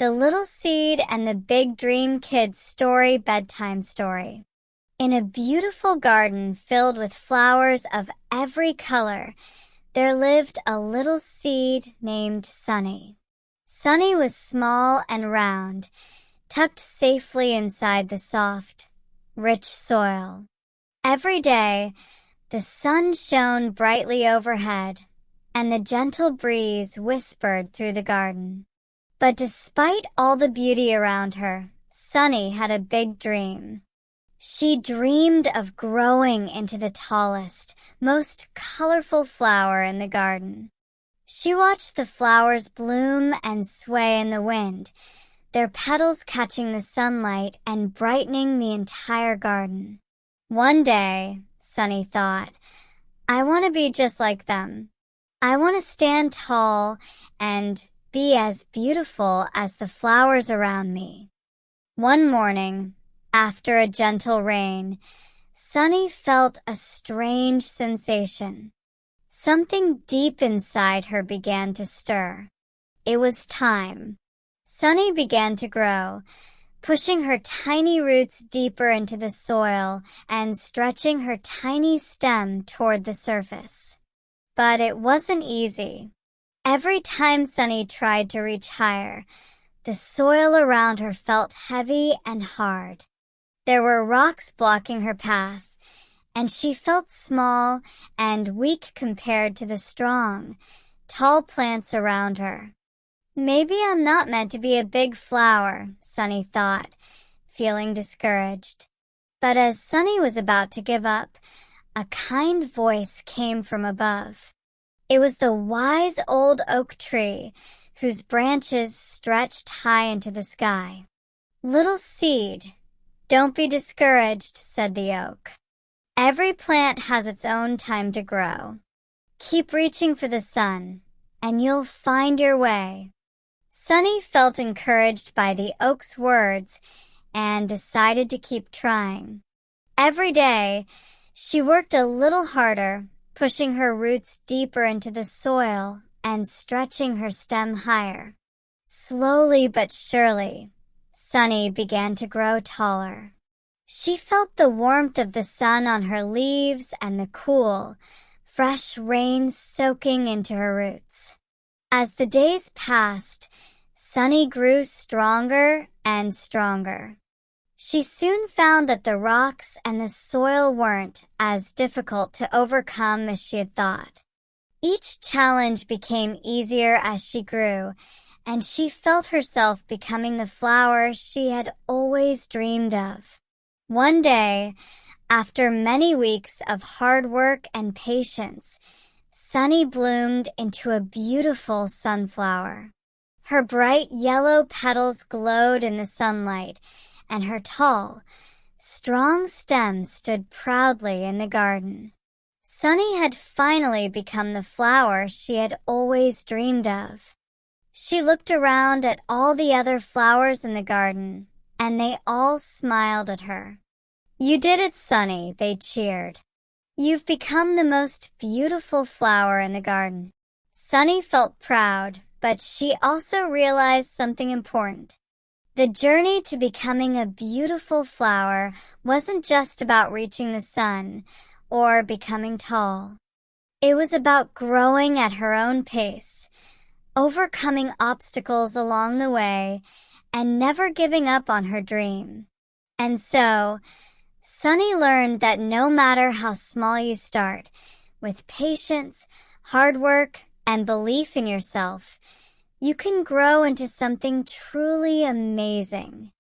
The Little Seed and the Big Dream Kids Story Bedtime Story. In a beautiful garden filled with flowers of every color, there lived a little seed named Sunny. Sunny was small and round, tucked safely inside the soft, rich soil. Every day, the sun shone brightly overhead, and the gentle breeze whispered through the garden. But despite all the beauty around her, Sunny had a big dream. She dreamed of growing into the tallest, most colorful flower in the garden. She watched the flowers bloom and sway in the wind, their petals catching the sunlight and brightening the entire garden. One day, Sunny thought, I want to be just like them. I want to stand tall and be as beautiful as the flowers around me. One morning, after a gentle rain, Sunny felt a strange sensation. Something deep inside her began to stir. It was time. Sunny began to grow, pushing her tiny roots deeper into the soil and stretching her tiny stem toward the surface. But it wasn't easy. Every time Sunny tried to reach higher, the soil around her felt heavy and hard. There were rocks blocking her path, and she felt small and weak compared to the strong, tall plants around her. Maybe I'm not meant to be a big flower, Sunny thought, feeling discouraged. But as Sunny was about to give up, a kind voice came from above. It was the wise old oak tree, whose branches stretched high into the sky. Little seed, don't be discouraged, said the oak. Every plant has its own time to grow. Keep reaching for the sun, and you'll find your way. Sunny felt encouraged by the oak's words and decided to keep trying. Every day, she worked a little harder, pushing her roots deeper into the soil and stretching her stem higher. Slowly but surely, Sunny began to grow taller. She felt the warmth of the sun on her leaves and the cool, fresh rain soaking into her roots. As the days passed, Sunny grew stronger and stronger. She soon found that the rocks and the soil weren't as difficult to overcome as she had thought. Each challenge became easier as she grew, and she felt herself becoming the flower she had always dreamed of. One day, after many weeks of hard work and patience, Sunny bloomed into a beautiful sunflower. Her bright yellow petals glowed in the sunlight, and her tall, strong stem stood proudly in the garden. Sunny had finally become the flower she had always dreamed of. She looked around at all the other flowers in the garden, and they all smiled at her. You did it, Sunny, they cheered. You've become the most beautiful flower in the garden. Sunny felt proud, but she also realized something important. The journey to becoming a beautiful flower wasn't just about reaching the sun or becoming tall. It was about growing at her own pace, overcoming obstacles along the way, and never giving up on her dream. And so, Sunny learned that no matter how small you start, with patience, hard work, and belief in yourself, you can grow into something truly amazing.